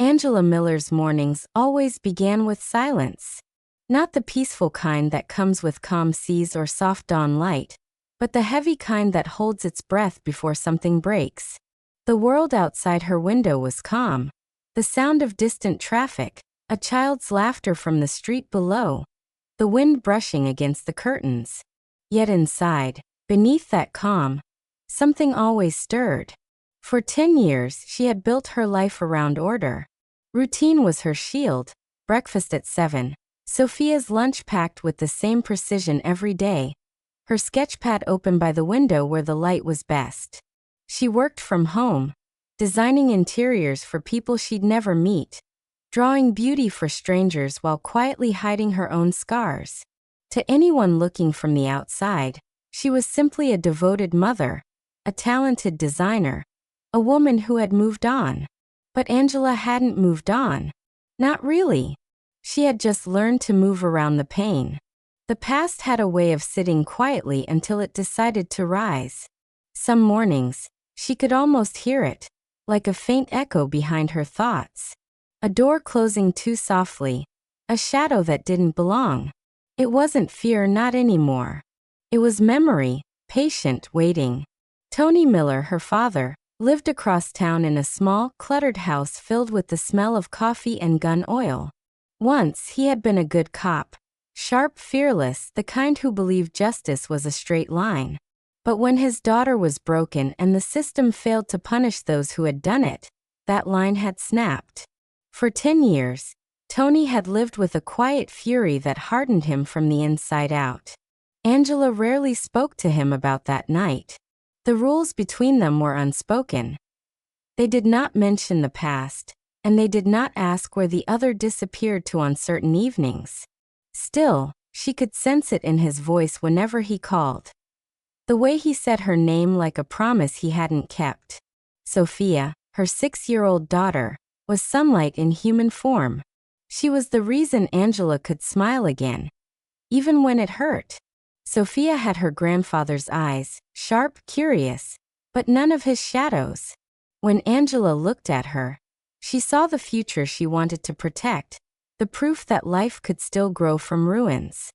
Angela Miller's mornings always began with silence. Not the peaceful kind that comes with calm seas or soft dawn light, but the heavy kind that holds its breath before something breaks. The world outside her window was calm. The sound of distant traffic, a child's laughter from the street below, the wind brushing against the curtains. Yet inside, beneath that calm, something always stirred. For 10 years, she had built her life around order. Routine was her shield. Breakfast at 7. Sophia's lunch packed with the same precision every day. Her sketchpad open by the window where the light was best. She worked from home, designing interiors for people she'd never meet, drawing beauty for strangers while quietly hiding her own scars. To anyone looking from the outside, she was simply a devoted mother, a talented designer, a woman who had moved on. But Angela hadn't moved on. Not really. She had just learned to move around the pain. The past had a way of sitting quietly until it decided to rise. Some mornings, she could almost hear it, like a faint echo behind her thoughts. A door closing too softly, a shadow that didn't belong. It wasn't fear, not anymore. It was memory, patient, waiting. Tony Miller, her father, lived across town in a small, cluttered house filled with the smell of coffee and gun oil. Once he had been a good cop, sharp, fearless, the kind who believed justice was a straight line. But when his daughter was broken and the system failed to punish those who had done it, that line had snapped. For 10 years, Tony had lived with a quiet fury that hardened him from the inside out. Angela rarely spoke to him about that night. The rules between them were unspoken. They did not mention the past, and they did not ask where the other disappeared to on certain evenings. Still, she could sense it in his voice whenever he called. The way he said her name like a promise he hadn't kept. Sophia, her 6-year-old daughter, was sunlight in human form. She was the reason Angela could smile again, even when it hurt. Sophia had her grandfather's eyes, sharp, curious, but none of his shadows. When Angela looked at her, she saw the future she wanted to protect, the proof that life could still grow from ruins.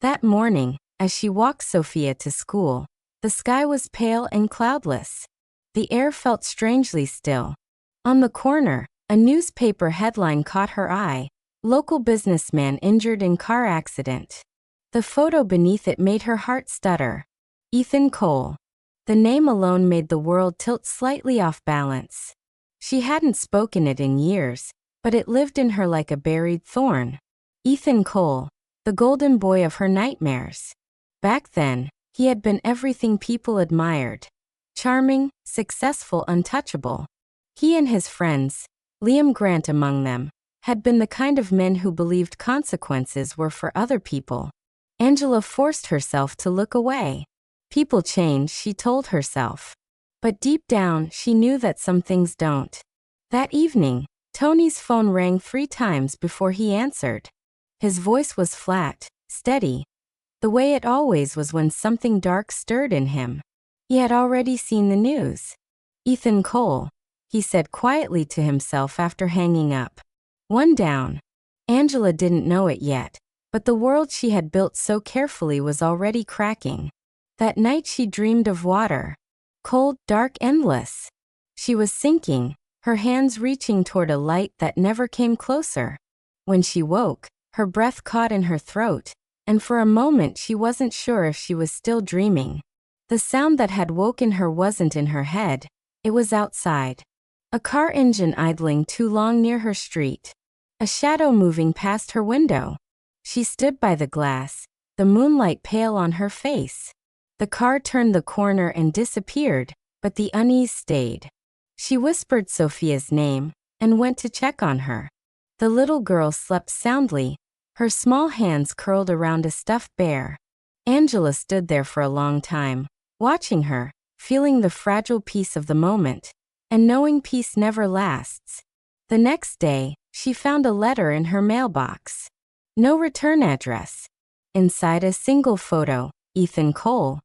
That morning, as she walked Sophia to school, the sky was pale and cloudless. The air felt strangely still. On the corner, a newspaper headline caught her eye: "Local businessman injured in car accident." The photo beneath it made her heart stutter. Ethan Cole. The name alone made the world tilt slightly off balance. She hadn't spoken it in years, but it lived in her like a buried thorn. Ethan Cole, the golden boy of her nightmares. Back then, he had been everything people admired. Charming, successful, untouchable. He and his friends, Liam Grant among them, had been the kind of men who believed consequences were for other people. Angela forced herself to look away. People change, she told herself. But deep down, she knew that some things don't. That evening, Tony's phone rang 3 times before he answered. His voice was flat, steady, the way it always was when something dark stirred in him. He had already seen the news. "Ethan Cole," he said quietly to himself after hanging up. One down. Angela didn't know it yet, but the world she had built so carefully was already cracking. That night she dreamed of water. Cold, dark, endless. She was sinking, her hands reaching toward a light that never came closer. When she woke, her breath caught in her throat, and for a moment she wasn't sure if she was still dreaming. The sound that had woken her wasn't in her head, it was outside. A car engine idling too long near her street. A shadow moving past her window. She stood by the glass, the moonlight pale on her face. The car turned the corner and disappeared, but the unease stayed. She whispered Sophia's name and went to check on her. The little girl slept soundly, her small hands curled around a stuffed bear. Angela stood there for a long time, watching her, feeling the fragile peace of the moment, and knowing peace never lasts. The next day, she found a letter in her mailbox. No return address. Inside a single photo, Ethan Cole,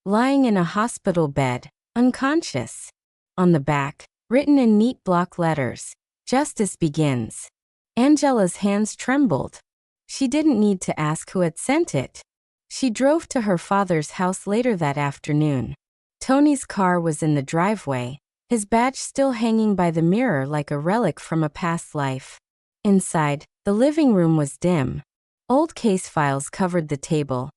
lying in a hospital bed, unconscious. On the back, written in neat block letters, Justice begins. Angela's hands trembled. She didn't need to ask who had sent it. She drove to her father's house later that afternoon. Tony's car was in the driveway, his badge still hanging by the mirror like a relic from a past life. Inside, the living room was dim. Old case files covered the table.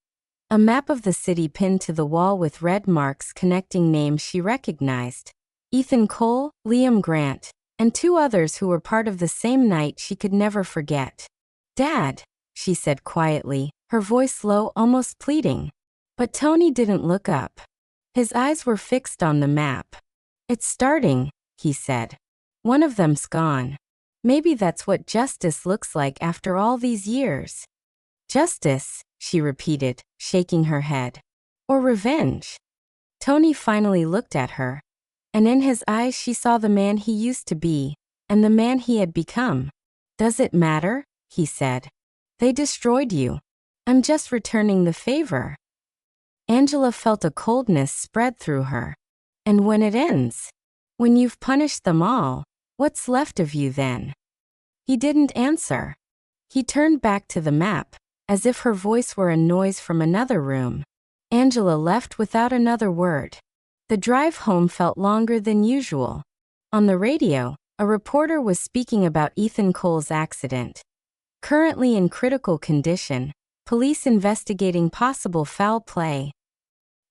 A map of the city pinned to the wall with red marks connecting names she recognized. Ethan Cole, Liam Grant, and two others who were part of the same night she could never forget. "Dad," she said quietly, her voice low, almost pleading. But Tony didn't look up. His eyes were fixed on the map. "It's starting," he said. "One of them's gone. Maybe that's what justice looks like after all these years." "Justice," she repeated, shaking her head. "Or revenge?" Tony finally looked at her, and in his eyes she saw the man he used to be, and the man he had become. "Does it matter?" he said. "They destroyed you. I'm just returning the favor." Angela felt a coldness spread through her. "And when it ends? When you've punished them all, what's left of you then?" He didn't answer. He turned back to the map, as if her voice were a noise from another room. Angela left without another word. The drive home felt longer than usual. On the radio, a reporter was speaking about Ethan Cole's accident. Currently in critical condition, police investigating possible foul play.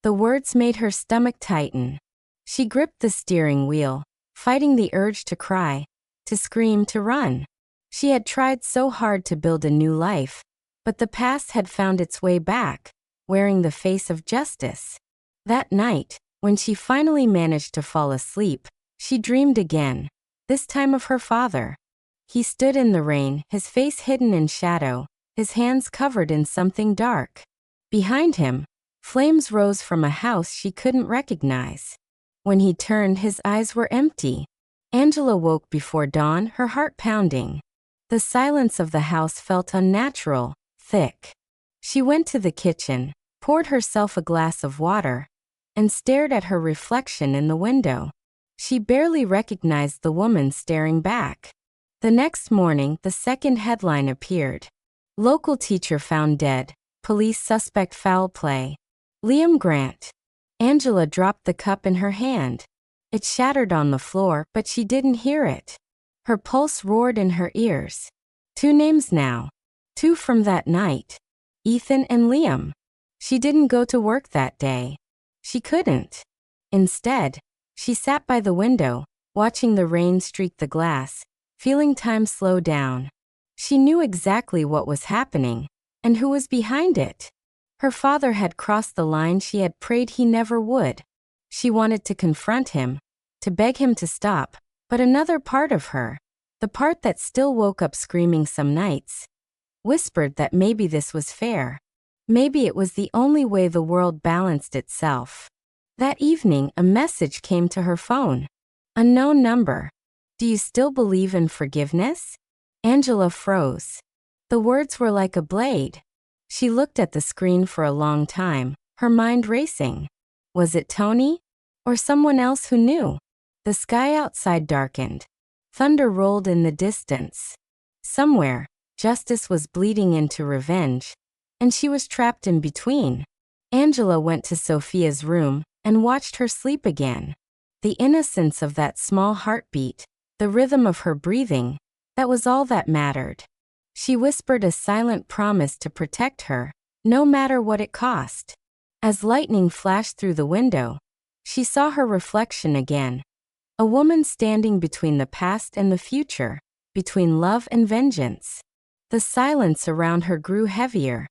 The words made her stomach tighten. She gripped the steering wheel, fighting the urge to cry, to scream, to run. She had tried so hard to build a new life, but the past had found its way back, wearing the face of justice. That night, when she finally managed to fall asleep, she dreamed again, this time of her father. He stood in the rain, his face hidden in shadow, his hands covered in something dark. Behind him, flames rose from a house she couldn't recognize. When he turned, his eyes were empty. Angela woke before dawn, her heart pounding. The silence of the house felt unnatural, thick. She went to the kitchen, poured herself a glass of water, and stared at her reflection in the window. She barely recognized the woman staring back. The next morning, the second headline appeared. Local teacher found dead. Police suspect foul play. Liam Grant. Angela dropped the cup in her hand. It shattered on the floor, but she didn't hear it. Her pulse roared in her ears. 2 names now. 2 from that night. Ethan and Liam. She didn't go to work that day. She couldn't. Instead, she sat by the window, watching the rain streak the glass, feeling time slow down. She knew exactly what was happening, and who was behind it. Her father had crossed the line she had prayed he never would. She wanted to confront him, to beg him to stop, but another part of her, the part that still woke up screaming some nights, whispered that maybe this was fair. Maybe it was the only way the world balanced itself. That evening, a message came to her phone. Unknown number. "Do you still believe in forgiveness?" Angela froze. The words were like a blade. She looked at the screen for a long time, her mind racing. Was it Tony? Or someone else who knew? The sky outside darkened. Thunder rolled in the distance. Somewhere, justice was bleeding into revenge, and she was trapped in between. Angela went to Sophia's room and watched her sleep again. The innocence of that small heartbeat, the rhythm of her breathing, that was all that mattered. She whispered a silent promise to protect her, no matter what it cost. As lightning flashed through the window, she saw her reflection again. A woman standing between the past and the future, between love and vengeance. The silence around her grew heavier,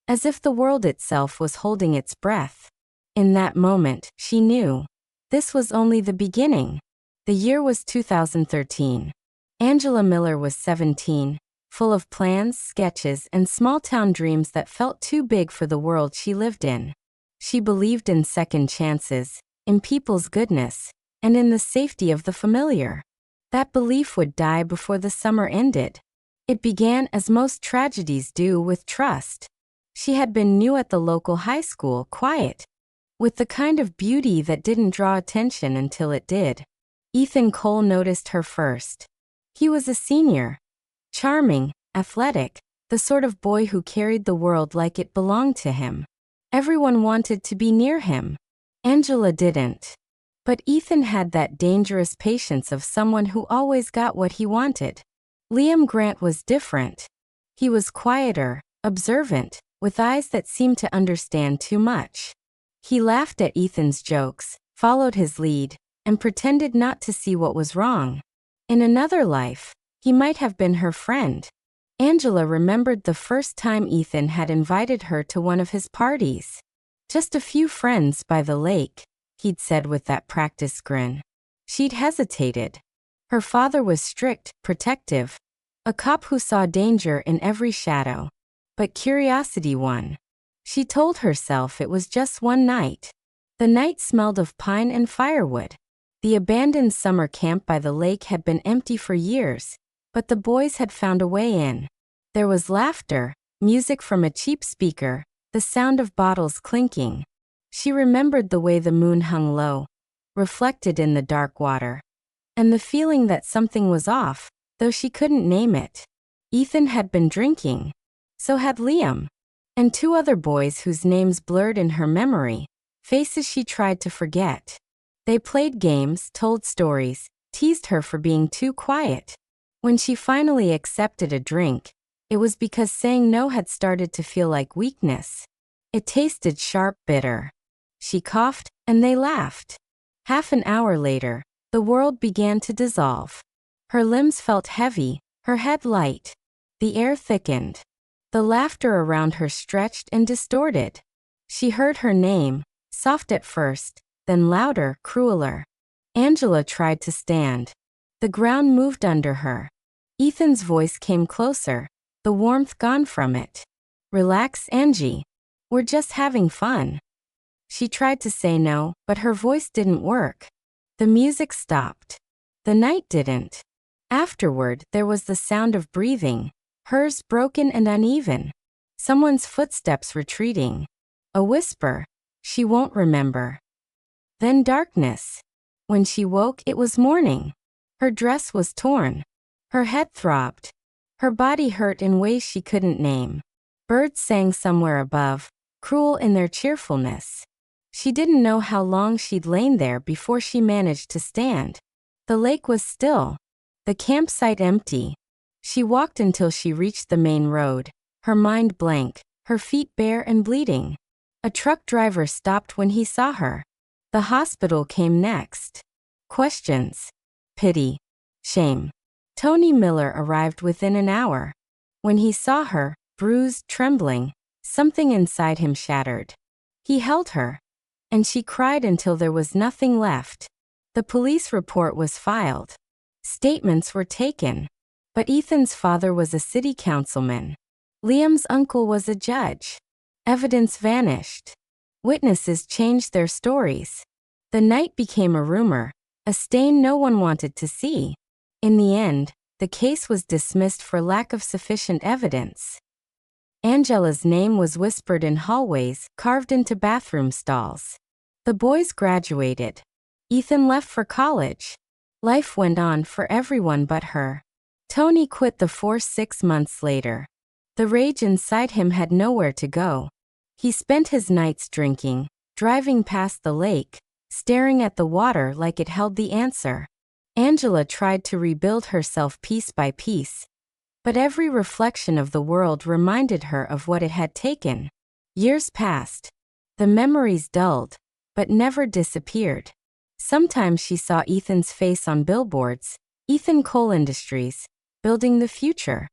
as if the world itself was holding its breath. In that moment, she knew. This was only the beginning. The year was 2013. Angela Miller was 17, full of plans, sketches, and small-town dreams that felt too big for the world she lived in. She believed in second chances, in people's goodness, and in the safety of the familiar. That belief would die before the summer ended. It began, as most tragedies do, with trust. She had been new at the local high school, quiet, with the kind of beauty that didn't draw attention until it did. Ethan Cole noticed her first. He was a senior. Charming, athletic, the sort of boy who carried the world like it belonged to him. Everyone wanted to be near him. Angela didn't. But Ethan had that dangerous patience of someone who always got what he wanted. Liam Grant was different. He was quieter, observant, with eyes that seemed to understand too much. He laughed at Ethan's jokes, followed his lead, and pretended not to see what was wrong. In another life, he might have been her friend. Angela remembered the first time Ethan had invited her to one of his parties. "Just a few friends by the lake," he'd said with that practiced grin. She'd hesitated. Her father was strict, protective, a cop who saw danger in every shadow. But curiosity won. She told herself it was just one night. The night smelled of pine and firewood. The abandoned summer camp by the lake had been empty for years, but the boys had found a way in. There was laughter, music from a cheap speaker, the sound of bottles clinking. She remembered the way the moon hung low, reflected in the dark water, and the feeling that something was off, though she couldn't name it. Ethan had been drinking. So had Liam. And two other boys whose names blurred in her memory, faces she tried to forget. They played games, told stories, teased her for being too quiet. When she finally accepted a drink, it was because saying no had started to feel like weakness. It tasted sharp, bitter. She coughed, and they laughed. Half an hour later, the world began to dissolve. Her limbs felt heavy, her head light. The air thickened. The laughter around her stretched and distorted. She heard her name, soft at first, then louder, crueler. Angela tried to stand. The ground moved under her. Ethan's voice came closer, the warmth gone from it. "Relax, Angie. We're just having fun." She tried to say no, but her voice didn't work. The music stopped. The night didn't. Afterward, there was the sound of breathing, hers broken and uneven. Someone's footsteps retreating. A whisper, "She won't remember." Then darkness. When she woke, it was morning. Her dress was torn. Her head throbbed. Her body hurt in ways she couldn't name. Birds sang somewhere above, cruel in their cheerfulness. She didn't know how long she'd lain there before she managed to stand. The lake was still. The campsite empty. She walked until she reached the main road, her mind blank, her feet bare and bleeding. A truck driver stopped when he saw her. The hospital came next. Questions. Pity. Shame. Tony Miller arrived within an hour. When he saw her, bruised, trembling, something inside him shattered. He held her, and she cried until there was nothing left. The police report was filed. Statements were taken. But Ethan's father was a city councilman. Liam's uncle was a judge. Evidence vanished. Witnesses changed their stories. The night became a rumor, a stain no one wanted to see. In the end, the case was dismissed for lack of sufficient evidence. Angela's name was whispered in hallways, carved into bathroom stalls. The boys graduated. Ethan left for college. Life went on for everyone but her. Tony quit the force 6 months later. The rage inside him had nowhere to go. He spent his nights drinking, driving past the lake, staring at the water like it held the answer. Angela tried to rebuild herself piece by piece, but every reflection of the world reminded her of what it had taken. Years passed. The memories dulled, but never disappeared. Sometimes she saw Ethan's face on billboards, Ethan Coal Industries, building the future.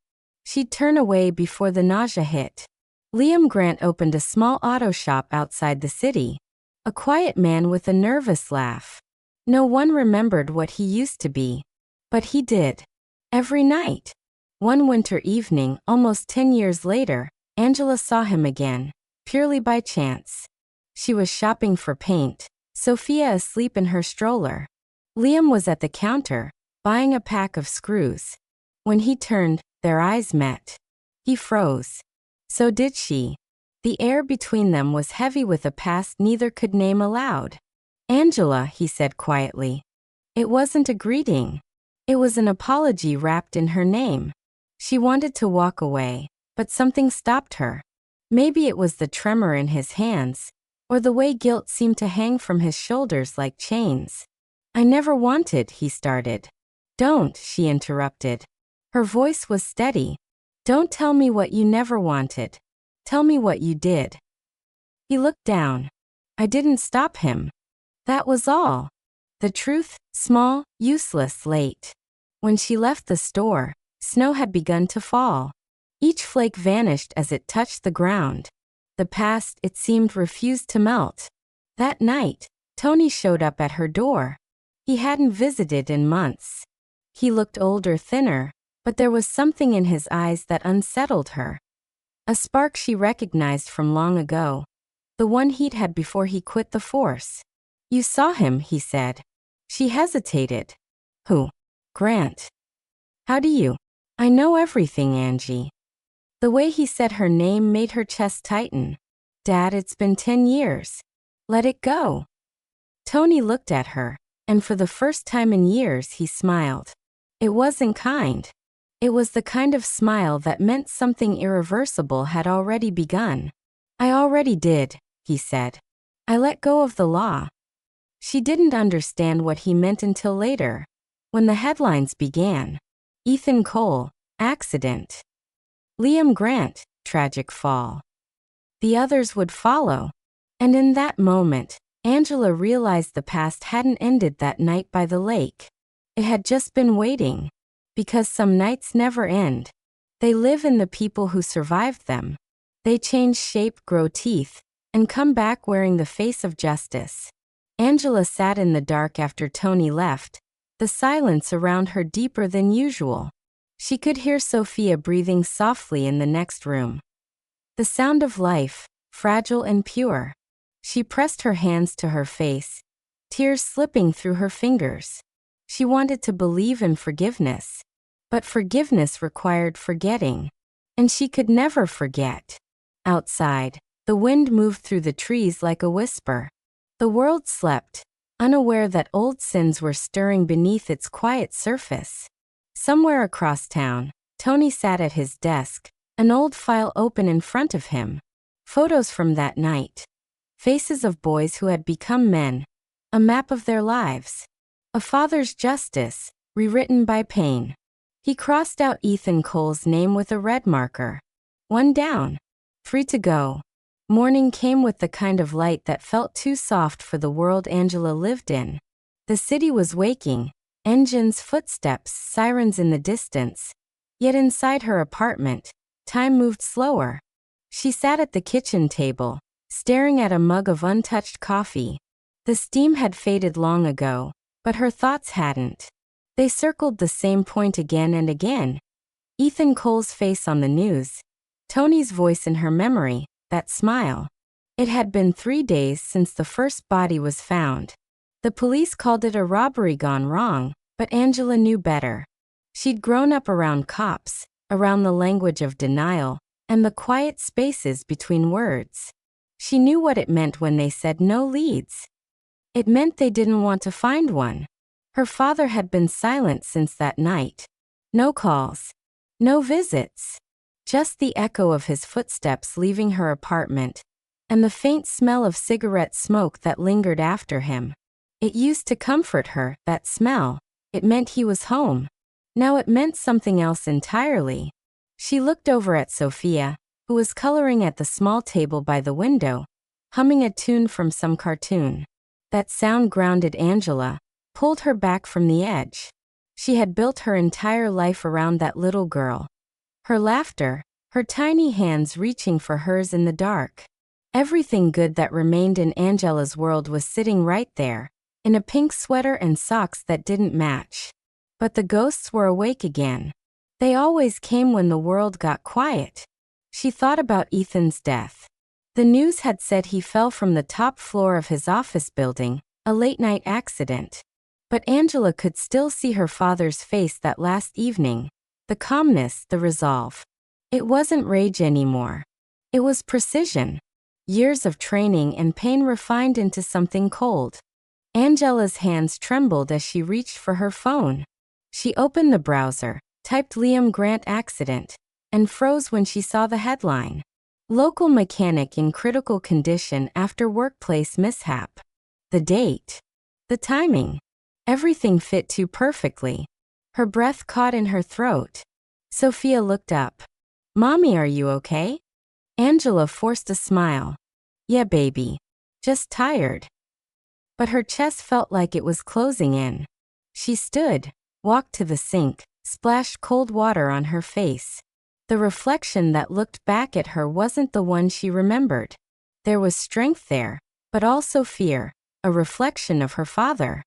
She'd turn away before the nausea hit. Liam Grant opened a small auto shop outside the city. A quiet man with a nervous laugh. No one remembered what he used to be. But he did. Every night. One winter evening, almost 10 years later, Angela saw him again, purely by chance. She was shopping for paint, Sophia asleep in her stroller. Liam was at the counter, buying a pack of screws. When he turned, their eyes met. He froze. So did she. The air between them was heavy with a past neither could name aloud. "Angela," he said quietly. It wasn't a greeting. It was an apology wrapped in her name. She wanted to walk away, but something stopped her. Maybe it was the tremor in his hands, or the way guilt seemed to hang from his shoulders like chains. "I never wanted," he started. "Don't," she interrupted. Her voice was steady. "Don't tell me what you never wanted. Tell me what you did." He looked down. "I didn't stop him. That was all." The truth, small, useless, late. When she left the store, snow had begun to fall. Each flake vanished as it touched the ground. The past, it seemed, refused to melt. That night, Tony showed up at her door. He hadn't visited in months. He looked older, thinner, but there was something in his eyes that unsettled her. A spark she recognized from long ago. The one he'd had before he quit the force. "You saw him," he said. She hesitated. "Who?" "Grant." "How do you?" "I know everything, Angie." The way he said her name made her chest tighten. "Dad, it's been 10 years. Let it go." Tony looked at her, and for the first time in years he smiled. It wasn't kind. It was the kind of smile that meant something irreversible had already begun. "I already did," he said. "I let go of the law." She didn't understand what he meant until later, when the headlines began. Ethan Cole, accident. Liam Grant, tragic fall. The others would follow. And in that moment, Angela realized the past hadn't ended that night by the lake. It had just been waiting. Because some nights never end. They live in the people who survived them. They change shape, grow teeth, and come back wearing the face of justice. Angela sat in the dark after Tony left, the silence around her deeper than usual. She could hear Sophia breathing softly in the next room. The sound of life, fragile and pure. She pressed her hands to her face, tears slipping through her fingers. She wanted to believe in forgiveness. But forgiveness required forgetting. And she could never forget. Outside, the wind moved through the trees like a whisper. The world slept, unaware that old sins were stirring beneath its quiet surface. Somewhere across town, Tony sat at his desk, an old file open in front of him. Photos from that night. Faces of boys who had become men. A map of their lives. A father's justice, rewritten by pain. He crossed out Ethan Cole's name with a red marker. One down. 3 to go. Morning came with the kind of light that felt too soft for the world Angela lived in. The city was waking. Engines, footsteps, sirens in the distance. Yet inside her apartment, time moved slower. She sat at the kitchen table, staring at a mug of untouched coffee. The steam had faded long ago, but her thoughts hadn't. They circled the same point again and again. Ethan Cole's face on the news. Tony's voice in her memory, that smile. It had been 3 days since the first body was found. The police called it a robbery gone wrong, but Angela knew better. She'd grown up around cops, around the language of denial, and the quiet spaces between words. She knew what it meant when they said no leads. It meant they didn't want to find one. Her father had been silent since that night. No calls. No visits. Just the echo of his footsteps leaving her apartment, and the faint smell of cigarette smoke that lingered after him. It used to comfort her, that smell. It meant he was home. Now it meant something else entirely. She looked over at Sophia, who was coloring at the small table by the window, humming a tune from some cartoon. That sound grounded Angela, pulled her back from the edge. She had built her entire life around that little girl. Her laughter, her tiny hands reaching for hers in the dark. Everything good that remained in Angela's world was sitting right there, in a pink sweater and socks that didn't match. But the ghosts were awake again. They always came when the world got quiet. She thought about Ethan's death. The news had said he fell from the top floor of his office building, a late-night accident. But Angela could still see her father's face that last evening. The calmness, the resolve. It wasn't rage anymore. It was precision. Years of training and pain refined into something cold. Angela's hands trembled as she reached for her phone. She opened the browser, typed Liam Grant accident, and froze when she saw the headline. Local mechanic in critical condition after workplace mishap. The date. The timing. Everything fit too perfectly. Her breath caught in her throat. Sophia looked up. "Mommy, are you okay?" Angela forced a smile. "Yeah, baby. Just tired." But her chest felt like it was closing in. She stood, walked to the sink, splashed cold water on her face. The reflection that looked back at her wasn't the one she remembered. There was strength there, but also fear, a reflection of her father.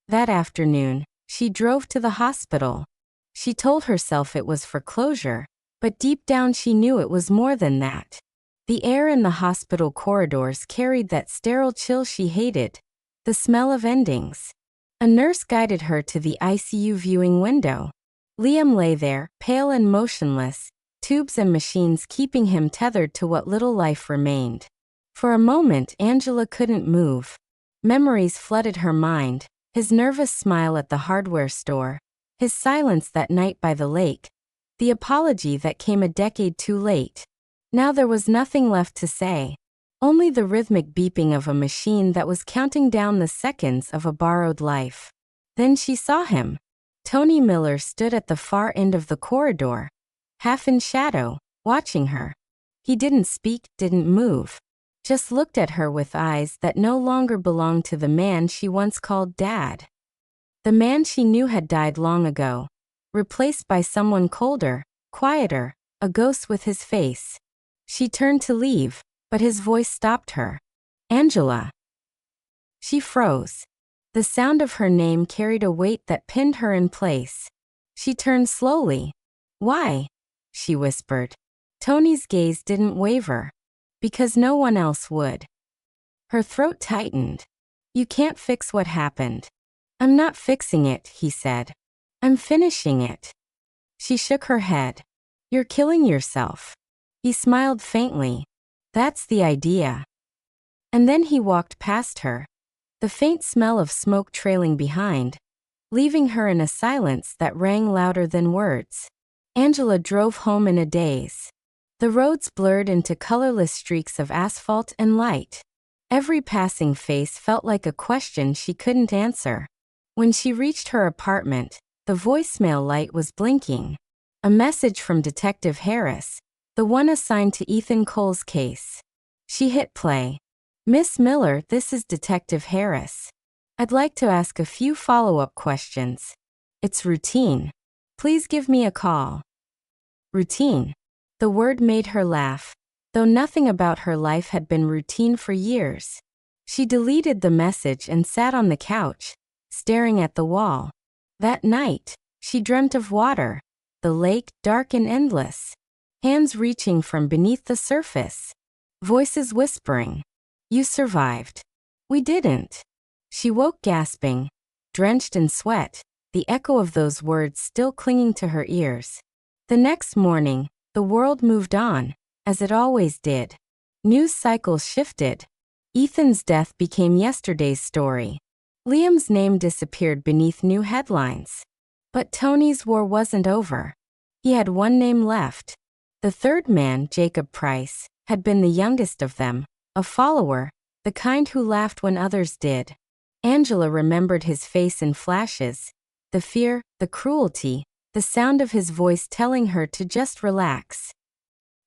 That afternoon, she drove to the hospital. She told herself it was for closure, but deep down she knew it was more than that. The air in the hospital corridors carried that sterile chill she hated, the smell of endings. A nurse guided her to the ICU viewing window. Liam lay there, pale and motionless, tubes and machines keeping him tethered to what little life remained. For a moment, Angela couldn't move. Memories flooded her mind, his nervous smile at the hardware store, his silence that night by the lake, the apology that came a decade too late. Now there was nothing left to say. Only the rhythmic beeping of a machine that was counting down the seconds of a borrowed life. Then she saw him. Tony Miller stood at the far end of the corridor, half in shadow, watching her. He didn't speak, didn't move. Just looked at her with eyes that no longer belonged to the man she once called Dad. The man she knew had died long ago, replaced by someone colder, quieter, a ghost with his face. She turned to leave, but his voice stopped her. "Angela." She froze. The sound of her name carried a weight that pinned her in place. She turned slowly. "Why?" she whispered. Tony's gaze didn't waver. "Because no one else would." Her throat tightened. "You can't fix what happened." "I'm not fixing it," he said. "I'm finishing it." She shook her head. "You're killing yourself." He smiled faintly. "That's the idea." And then he walked past her, the faint smell of smoke trailing behind, leaving her in a silence that rang louder than words. Angela drove home in a daze. The roads blurred into colorless streaks of asphalt and light. Every passing face felt like a question she couldn't answer. When she reached her apartment, the voicemail light was blinking. A message from Detective Harris, the one assigned to Ethan Cole's case. She hit play. "Miss Miller, this is Detective Harris. I'd like to ask a few follow-up questions. It's routine. Please give me a call." Routine. The word made her laugh, though nothing about her life had been routine for years. She deleted the message and sat on the couch, staring at the wall. That night, she dreamt of water, the lake dark and endless, hands reaching from beneath the surface, voices whispering, "You survived." "We didn't." She woke gasping, drenched in sweat, the echo of those words still clinging to her ears. The next morning, the world moved on, as it always did. News cycles shifted. Ethan's death became yesterday's story. Liam's name disappeared beneath new headlines. But Tony's war wasn't over. He had one name left. The third man, Jacob Price, had been the youngest of them, a follower, the kind who laughed when others did. Angela remembered his face in flashes, the fear, the cruelty, the sound of his voice telling her to just relax.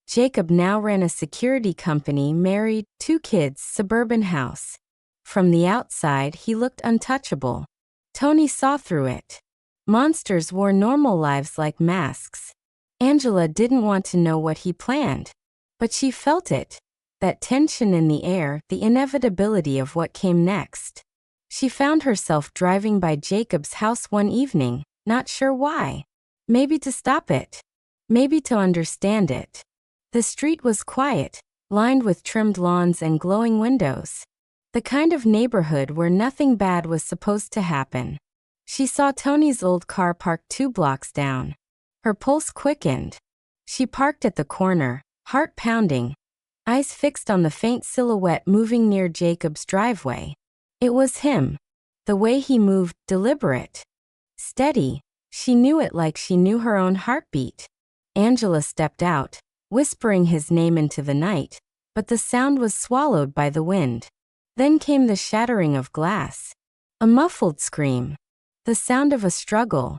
Jacob now ran a security company, married, 2 kids, suburban house. From the outside, he looked untouchable. Tony saw through it. Monsters wore normal lives like masks. Angela didn't want to know what he planned, but she felt it, that tension in the air, the inevitability of what came next. She found herself driving by Jacob's house one evening, not sure why. Maybe to stop it. Maybe to understand it. The street was quiet, lined with trimmed lawns and glowing windows. The kind of neighborhood where nothing bad was supposed to happen. She saw Tony's old car parked 2 blocks down. Her pulse quickened. She parked at the corner, heart pounding, eyes fixed on the faint silhouette moving near Jacob's driveway. It was him. The way he moved, deliberate, steady, She knew it like she knew her own heartbeat. Angela stepped out, whispering his name into the night, but the sound was swallowed by the wind. Then came the shattering of glass. A muffled scream. The sound of a struggle.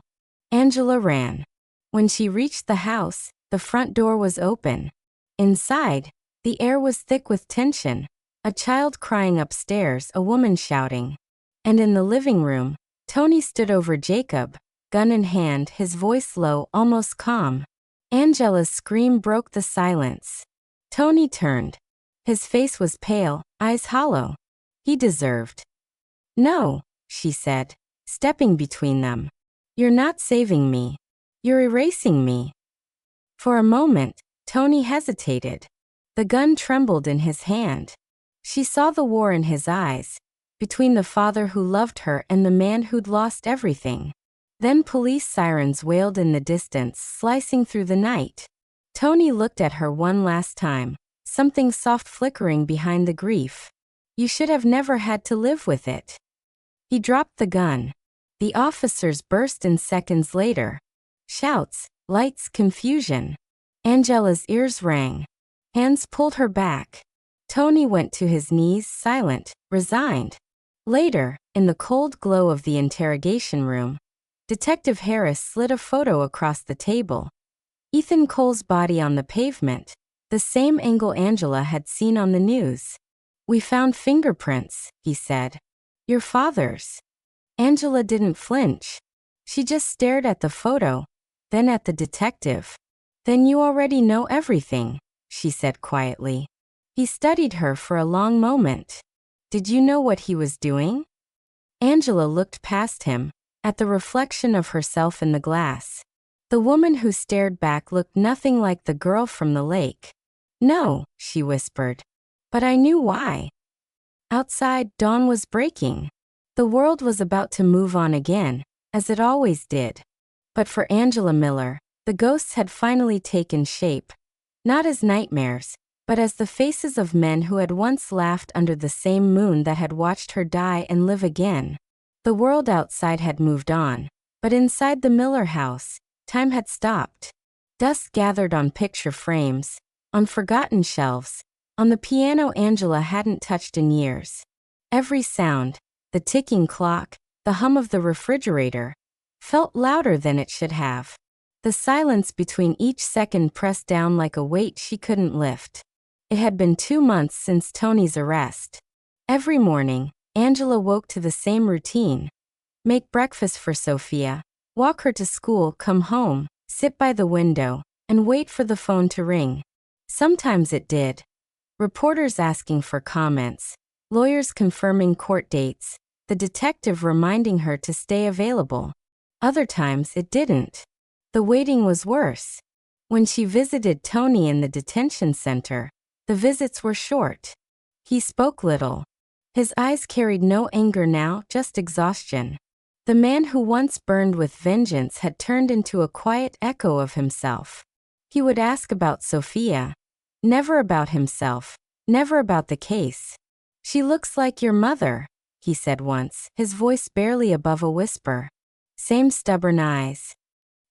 Angela ran. When she reached the house, the front door was open. Inside, the air was thick with tension. A child crying upstairs, a woman shouting. And in the living room, Tony stood over Jacob, gun in hand, his voice low, almost calm. Angela's scream broke the silence. Tony turned. His face was pale, eyes hollow. He deserved. No, she said, stepping between them. You're not saving me. You're erasing me. For a moment, Tony hesitated. The gun trembled in his hand. She saw the war in his eyes, between the father who loved her and the man who'd lost everything. Then police sirens wailed in the distance, slicing through the night. Tony looked at her one last time, something soft flickering behind the grief. You should have never had to live with it. He dropped the gun. The officers burst in seconds later. Shouts, lights, confusion. Angela's ears rang. Hands pulled her back. Tony went to his knees, silent, resigned. Later, in the cold glow of the interrogation room, Detective Harris slid a photo across the table. Ethan Cole's body on the pavement, the same angle Angela had seen on the news. We found fingerprints, he said. Your father's. Angela didn't flinch. She just stared at the photo, then at the detective. Then you already know everything, she said quietly. He studied her for a long moment. Did you know what he was doing? Angela looked past him, at the reflection of herself in the glass. The woman who stared back looked nothing like the girl from the lake. No, she whispered. But I knew why. Outside, dawn was breaking. The world was about to move on again, as it always did. But for Angela Miller, the ghosts had finally taken shape. Not as nightmares, but as the faces of men who had once laughed under the same moon that had watched her die and live again. The world outside had moved on, but inside the Miller house, time had stopped. Dust gathered on picture frames, on forgotten shelves, on the piano Angela hadn't touched in years. Every sound, the ticking clock, the hum of the refrigerator, felt louder than it should have. The silence between each second pressed down like a weight she couldn't lift. It had been 2 months since Tony's arrest. Every morning, Angela woke to the same routine. Make breakfast for Sophia, walk her to school, come home, sit by the window, and wait for the phone to ring. Sometimes it did. Reporters asking for comments, lawyers confirming court dates, the detective reminding her to stay available. Other times it didn't. The waiting was worse. When she visited Tony in the detention center, the visits were short. He spoke little. His eyes carried no anger now, just exhaustion. The man who once burned with vengeance had turned into a quiet echo of himself. He would ask about Sophia. Never about himself. Never about the case. She looks like your mother, he said once, his voice barely above a whisper. Same stubborn eyes.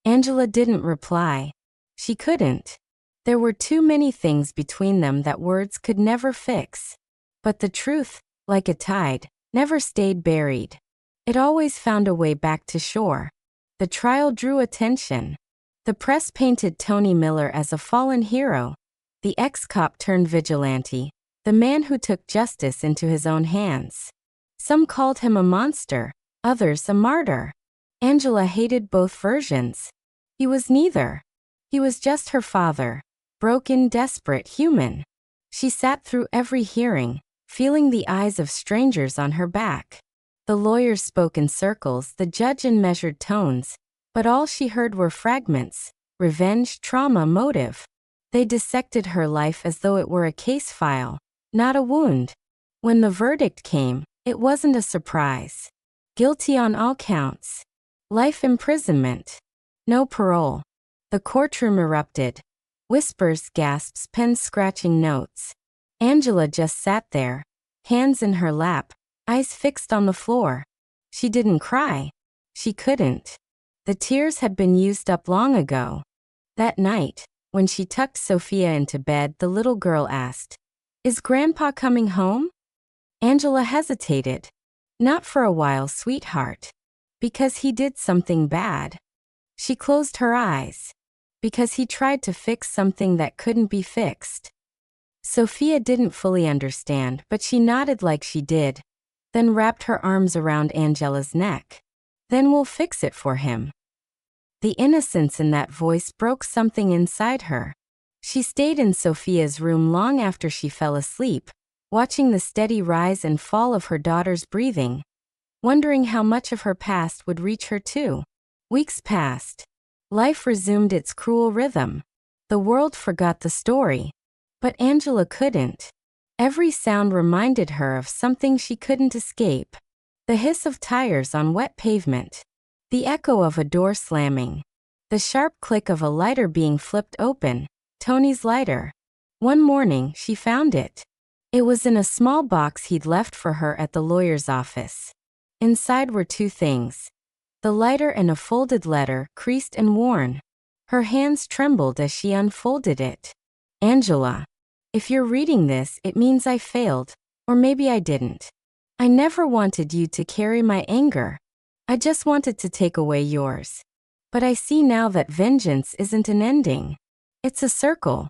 Angela didn't reply. She couldn't. There were too many things between them that words could never fix. But the truth, like a tide, never stayed buried. It always found a way back to shore. The trial drew attention. The press painted Tony Miller as a fallen hero, the ex-cop turned vigilante, the man who took justice into his own hands. Some called him a monster, others a martyr. Angela hated both versions. He was neither. He was just her father, broken, desperate, human. She sat through every hearing, feeling the eyes of strangers on her back. The lawyers spoke in circles, the judge in measured tones, but all she heard were fragments: revenge, trauma, motive. They dissected her life as though it were a case file, not a wound. When the verdict came, it wasn't a surprise. Guilty on all counts. Life imprisonment. No parole. The courtroom erupted. Whispers, gasps, pens scratching notes. Angela just sat there, hands in her lap, eyes fixed on the floor. She didn't cry. She couldn't. The tears had been used up long ago. That night, when she tucked Sophia into bed, the little girl asked, "Is Grandpa coming home?" Angela hesitated. "Not for a while, sweetheart. Because he did something bad." She closed her eyes. "Because he tried to fix something that couldn't be fixed." Sophia didn't fully understand, but she nodded like she did, then wrapped her arms around Angela's neck. "Then we'll fix it for him." The innocence in that voice broke something inside her. She stayed in Sophia's room long after she fell asleep, watching the steady rise and fall of her daughter's breathing, wondering how much of her past would reach her too. Weeks passed. Life resumed its cruel rhythm. The world forgot the story. But Angela couldn't. Every sound reminded her of something she couldn't escape. The hiss of tires on wet pavement. The echo of a door slamming. The sharp click of a lighter being flipped open. Tony's lighter. One morning, she found it. It was in a small box he'd left for her at the lawyer's office. Inside were two things: the lighter and a folded letter, creased and worn. Her hands trembled as she unfolded it. "Angela, if you're reading this, it means I failed, or maybe I didn't. I never wanted you to carry my anger. I just wanted to take away yours. But I see now that vengeance isn't an ending. It's a circle.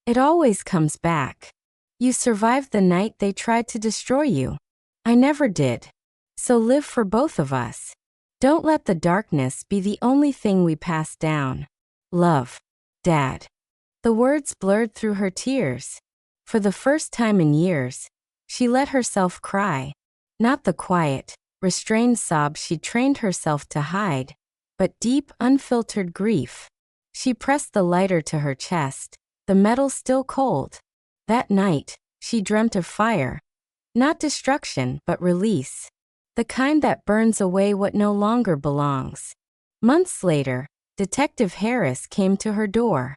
It always comes back. You survived the night they tried to destroy you. I never did. So live for both of us. Don't let the darkness be the only thing we pass down. Love, Dad." The words blurred through her tears. For the first time in years, she let herself cry. Not the quiet, restrained sobs she trained herself to hide, but deep, unfiltered grief. She pressed the lighter to her chest, the metal still cold. That night, she dreamt of fire. Not destruction, but release. The kind that burns away what no longer belongs. Months later, Detective Harris came to her door.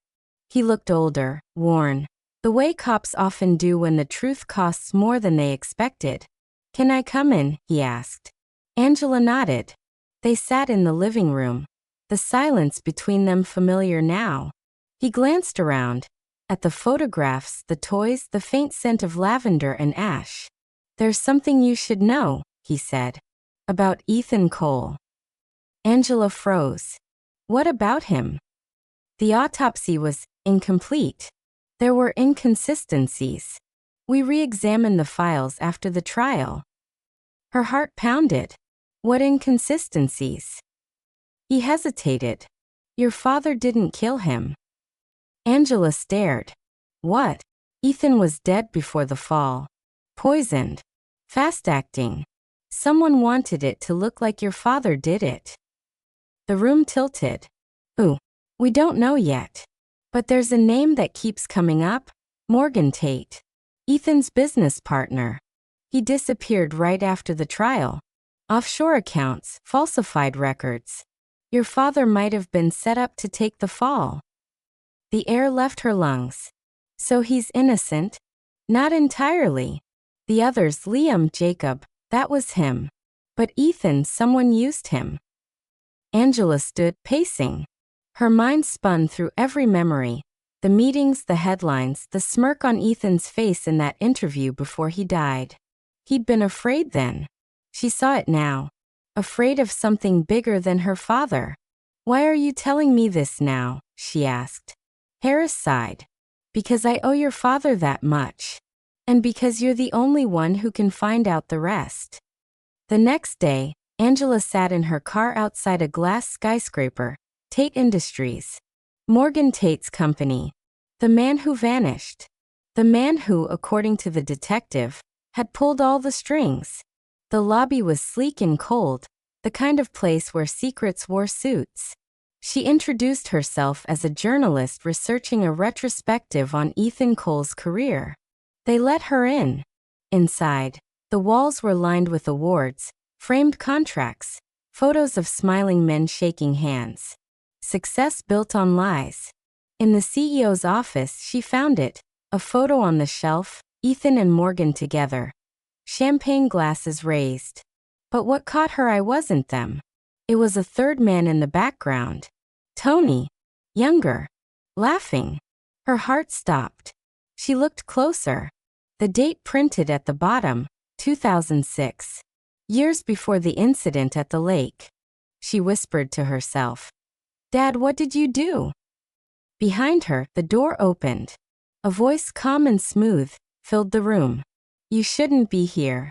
He looked older, worn, the way cops often do when the truth costs more than they expected. "Can I come in?" he asked. Angela nodded. They sat in the living room, the silence between them familiar now. He glanced around, at the photographs, the toys, the faint scent of lavender and ash. "There's something you should know," he said. "About Ethan Cole." Angela froze. "What about him?" "The autopsy was incomplete. There were inconsistencies. We re-examined the files after the trial." Her heart pounded. "What inconsistencies?" He hesitated. "Your father didn't kill him." Angela stared. "What?" "Ethan was dead before the fall. Poisoned. Fast-acting. Someone wanted it to look like your father did it." The room tilted. "Ooh, we don't know yet. But there's a name that keeps coming up: Morgan Tate. Ethan's business partner. He disappeared right after the trial. Offshore accounts, falsified records. Your father might have been set up to take the fall." The air left her lungs. "So he's innocent?" "Not entirely. The others, Liam, Jacob, that was him. But Ethan, someone used him." Angela stood, pacing. Her mind spun through every memory. The meetings, the headlines, the smirk on Ethan's face in that interview before he died. He'd been afraid then. She saw it now. Afraid of something bigger than her father. "Why are you telling me this now?" she asked. Harris sighed. "Because I owe your father that much. And because you're the only one who can find out the rest." The next day, Angela sat in her car outside a glass skyscraper, Tate Industries. Morgan Tate's company. The man who vanished. The man who, according to the detective, had pulled all the strings. The lobby was sleek and cold, the kind of place where secrets wore suits. She introduced herself as a journalist researching a retrospective on Ethan Cole's career. They let her in. Inside, the walls were lined with awards, framed contracts, photos of smiling men shaking hands. Success built on lies. In the CEO's office, she found it, a photo on the shelf, Ethan and Morgan together. Champagne glasses raised. But what caught her eye wasn't them. It was a third man in the background. Tony. Younger. Laughing. Her heart stopped. She looked closer. The date printed at the bottom, 2006. Years before the incident at the lake. She whispered to herself. Dad, what did you do? Behind her, the door opened. A voice calm and smooth filled the room. You shouldn't be here.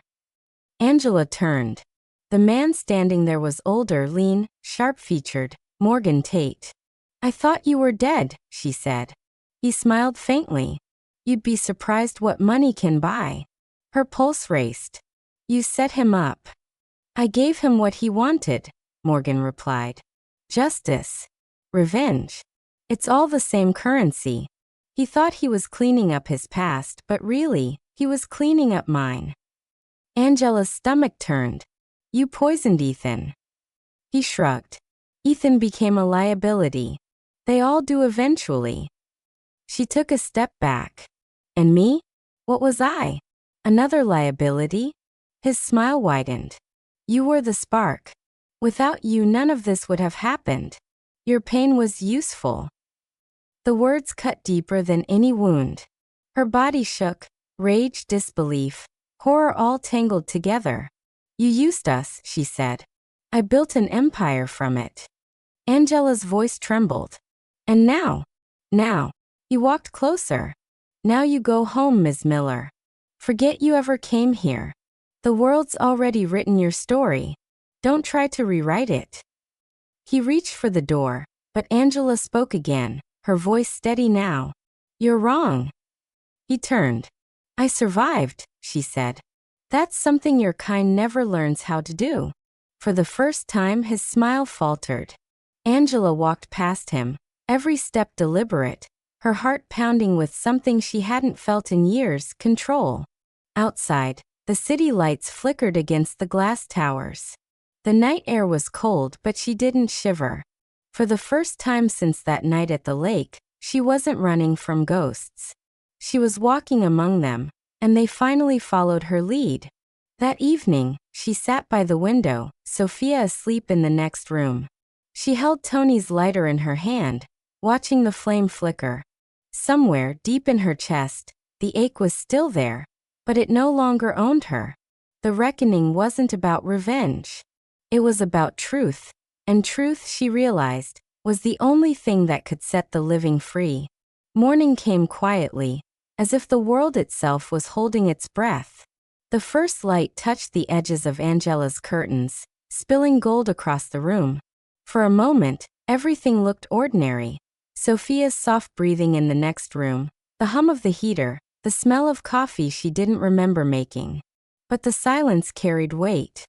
Angela turned. The man standing there was older, lean, sharp-featured, Morgan Tate. I thought you were dead, she said. He smiled faintly. You'd be surprised what money can buy. Her pulse raced. You set him up. I gave him what he wanted, Morgan replied. Justice. Revenge. It's all the same currency. He thought he was cleaning up his past, but really, he was cleaning up mine. Angela's stomach turned. You poisoned Ethan. He shrugged. Ethan became a liability. They all do eventually. She took a step back. And me? What was I? Another liability? His smile widened. You were the spark. Without you, none of this would have happened. Your pain was useful. The words cut deeper than any wound. Her body shook, rage, disbelief, horror all tangled together. You used us, she said. I built an empire from it. Angela's voice trembled. And now? He walked closer. Now you go home, Ms. Miller. Forget you ever came here. The world's already written your story. Don't try to rewrite it. He reached for the door, but Angela spoke again, her voice steady now. You're wrong. He turned. I survived, she said. That's something your kind never learns how to do. For the first time, his smile faltered. Angela walked past him, every step deliberate, her heart pounding with something she hadn't felt in years, control. Outside, the city lights flickered against the glass towers. The night air was cold, but she didn't shiver. For the first time since that night at the lake, she wasn't running from ghosts. She was walking among them, and they finally followed her lead. That evening, she sat by the window, Sophia asleep in the next room. She held Tony's lighter in her hand, watching the flame flicker. Somewhere deep in her chest, the ache was still there, but it no longer owned her. The reckoning wasn't about revenge. It was about truth, and truth, she realized, was the only thing that could set the living free. Morning came quietly, as if the world itself was holding its breath. The first light touched the edges of Angela's curtains, spilling gold across the room. For a moment, everything looked ordinary. Sophia's soft breathing in the next room, the hum of the heater, the smell of coffee she didn't remember making. But the silence carried weight.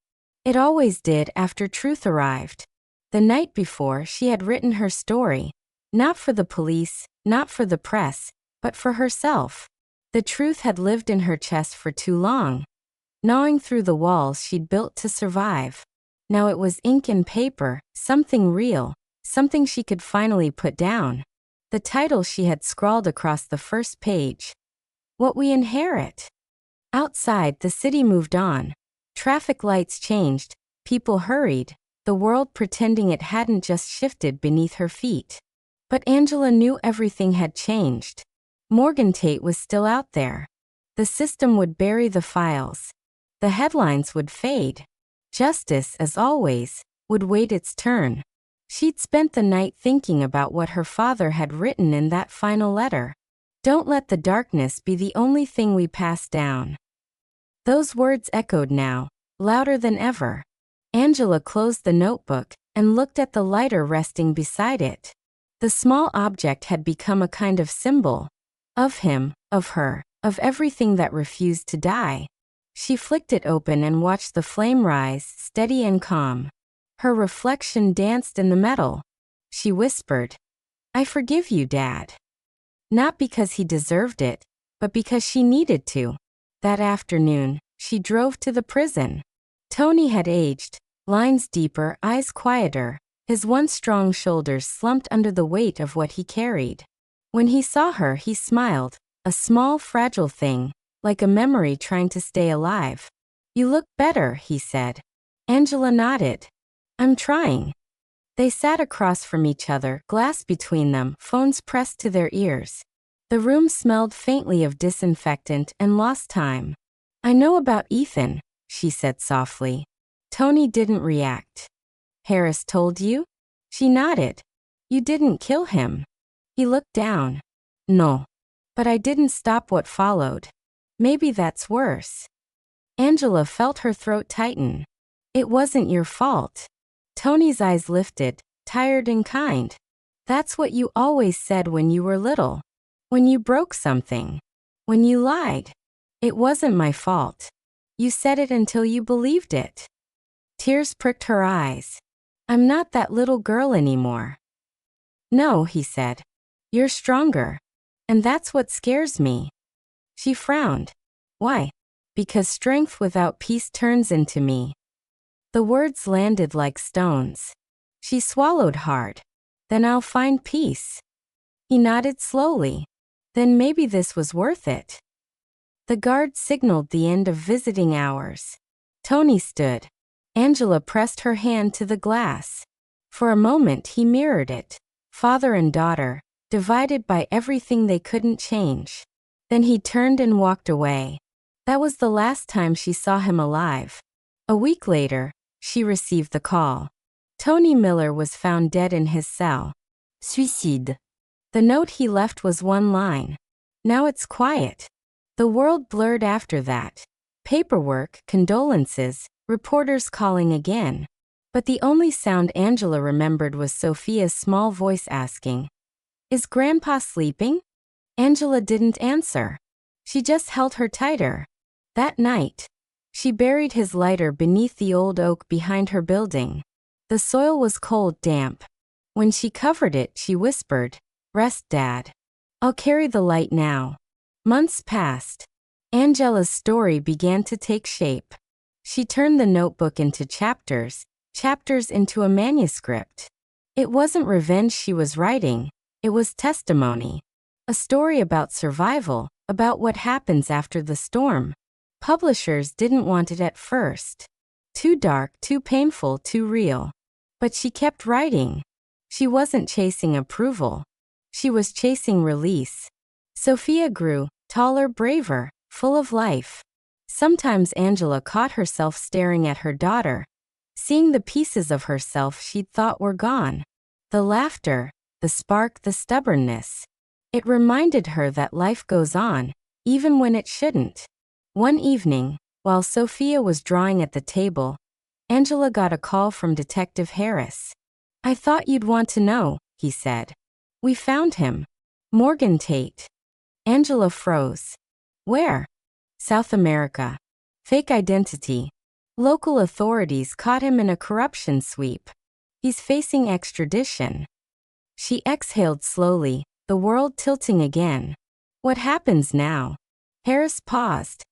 It always did after truth arrived. The night before, she had written her story, not for the police, not for the press, but for herself. The truth had lived in her chest for too long, gnawing through the walls she'd built to survive. Now it was ink and paper, something real, something she could finally put down. The title she had scrawled across the first page. What We Inherit. Outside, the city moved on. Traffic lights changed, people hurried, the world pretending it hadn't just shifted beneath her feet. But Angela knew everything had changed. Morgan Tate was still out there. The system would bury the files. The headlines would fade. Justice, as always, would wait its turn. She'd spent the night thinking about what her father had written in that final letter. Don't let the darkness be the only thing we pass down. Those words echoed now, louder than ever. Angela closed the notebook and looked at the lighter resting beside it. The small object had become a kind of symbol. Of him, of her, of everything that refused to die. She flicked it open and watched the flame rise, steady and calm. Her reflection danced in the metal. She whispered, I forgive you, Dad. Not because he deserved it, but because she needed to. That afternoon, she drove to the prison. Tony had aged, lines deeper, eyes quieter, his once strong shoulders slumped under the weight of what he carried. When he saw her, he smiled, a small, fragile thing, like a memory trying to stay alive. You look better, he said. Angela nodded. I'm trying. They sat across from each other, glass between them, phones pressed to their ears. The room smelled faintly of disinfectant and lost time. I know about Ethan, she said softly. Tony didn't react. Harris told you? She nodded. You didn't kill him. He looked down. No. But I didn't stop what followed. Maybe that's worse. Angela felt her throat tighten. It wasn't your fault. Tony's eyes lifted, tired and kind. That's what you always said when you were little. When you broke something. When you lied. It wasn't my fault. You said it until you believed it. Tears pricked her eyes. I'm not that little girl anymore. No, he said. You're stronger. And that's what scares me. She frowned. Why? Because strength without peace turns into me. The words landed like stones. She swallowed hard. Then I'll find peace. He nodded slowly. Then maybe this was worth it. The guard signaled the end of visiting hours. Tony stood. Angela pressed her hand to the glass. For a moment he mirrored it. Father and daughter, divided by everything they couldn't change. Then he turned and walked away. That was the last time she saw him alive. A week later, she received the call. Tony Miller was found dead in his cell. Suicide. The note he left was one line. Now it's quiet. The world blurred after that. Paperwork, condolences, reporters calling again. But the only sound Angela remembered was Sophia's small voice asking, "Is Grandpa sleeping?" Angela didn't answer. She just held her tighter. That night, she buried his lighter beneath the old oak behind her building. The soil was cold, damp. When she covered it, she whispered, "Rest, Dad. I'll carry the light now." Months passed. Angela's story began to take shape. She turned the notebook into chapters, chapters into a manuscript. It wasn't revenge she was writing, it was testimony. A story about survival, about what happens after the storm. Publishers didn't want it at first. Too dark, too painful, too real. But she kept writing. She wasn't chasing approval. She was chasing release. Sophia grew, taller, braver, full of life. Sometimes Angela caught herself staring at her daughter, seeing the pieces of herself she'd thought were gone. The laughter, the spark, the stubbornness. It reminded her that life goes on, even when it shouldn't. One evening, while Sophia was drawing at the table, Angela got a call from Detective Harris. "I thought you'd want to know," he said. "We found him. Morgan Tate." Angela froze. "Where?" "South America. Fake identity. Local authorities caught him in a corruption sweep. He's facing extradition." She exhaled slowly, the world tilting again. "What happens now?" Harris paused.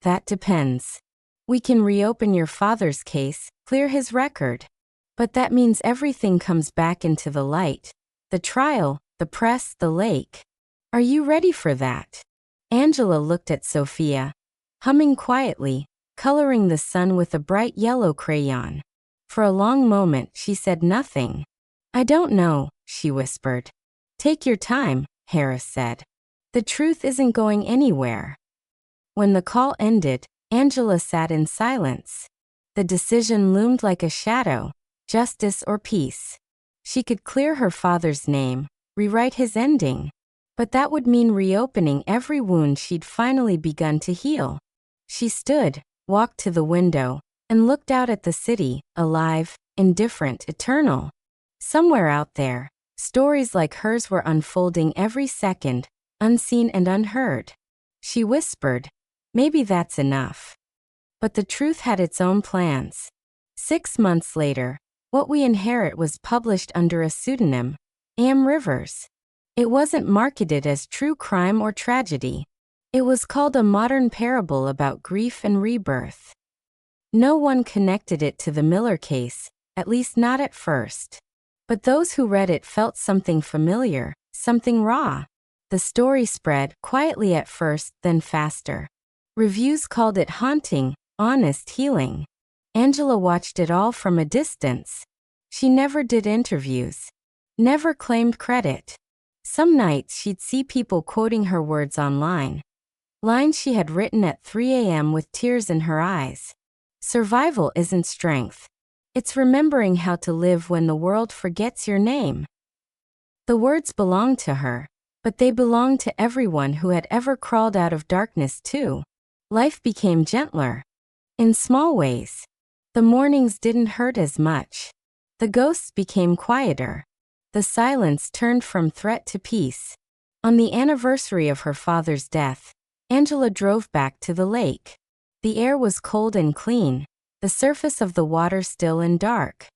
"That depends. We can reopen your father's case, clear his record. But that means everything comes back into the light. The trial, the press, the lake. Are you ready for that?" Angela looked at Sophia, humming quietly, coloring the sun with a bright yellow crayon. For a long moment she said nothing. "I don't know," she whispered. "Take your time," Harris said. "The truth isn't going anywhere." When the call ended, Angela sat in silence. The decision loomed like a shadow, justice or peace. She could clear her father's name, rewrite his ending. But that would mean reopening every wound she'd finally begun to heal. She stood, walked to the window, and looked out at the city, alive, indifferent, eternal. Somewhere out there, stories like hers were unfolding every second, unseen and unheard. She whispered, "Maybe that's enough." But the truth had its own plans. 6 months later, What We Inherit was published under a pseudonym, A.M. Rivers. It wasn't marketed as true crime or tragedy. It was called a modern parable about grief and rebirth. No one connected it to the Miller case, at least not at first. But those who read it felt something familiar, something raw. The story spread, quietly at first, then faster. Reviews called it haunting, honest, healing. Angela watched it all from a distance. She never did interviews. Never claimed credit. Some nights she'd see people quoting her words online. Lines she had written at 3 a.m. with tears in her eyes. Survival isn't strength. It's remembering how to live when the world forgets your name. The words belonged to her, but they belonged to everyone who had ever crawled out of darkness too. Life became gentler. In small ways. The mornings didn't hurt as much. The ghosts became quieter. The silence turned from threat to peace. On the anniversary of her father's death, Angela drove back to the lake. The air was cold and clean, the surface of the water still and dark.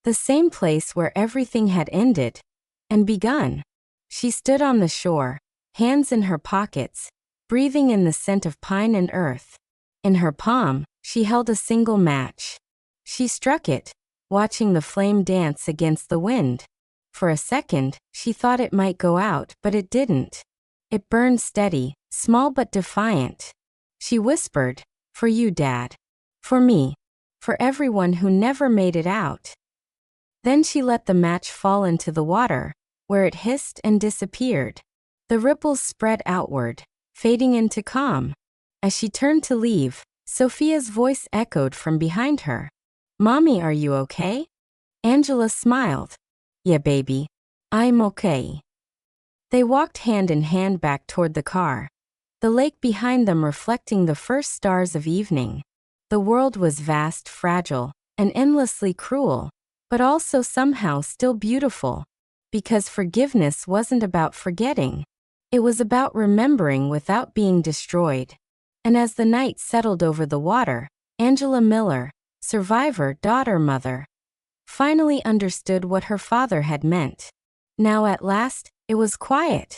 The same place where everything had ended and begun. She stood on the shore, hands in her pockets, breathing in the scent of pine and earth. In her palm, she held a single match. She struck it, watching the flame dance against the wind. For a second, she thought it might go out, but it didn't. It burned steady, small but defiant. She whispered, "For you, Dad. For me. For everyone who never made it out." Then she let the match fall into the water, where it hissed and disappeared. The ripples spread outward, fading into calm. As she turned to leave, Sophia's voice echoed from behind her. "Mommy, are you okay?" Angela smiled. "Yeah, baby. I'm okay." They walked hand in hand back toward the car, the lake behind them reflecting the first stars of evening. The world was vast, fragile, and endlessly cruel, but also somehow still beautiful. Because forgiveness wasn't about forgetting. It was about remembering without being destroyed. And as the night settled over the water, Angela Miller, survivor, daughter, mother, finally understood what her father had meant. Now at last, it was quiet.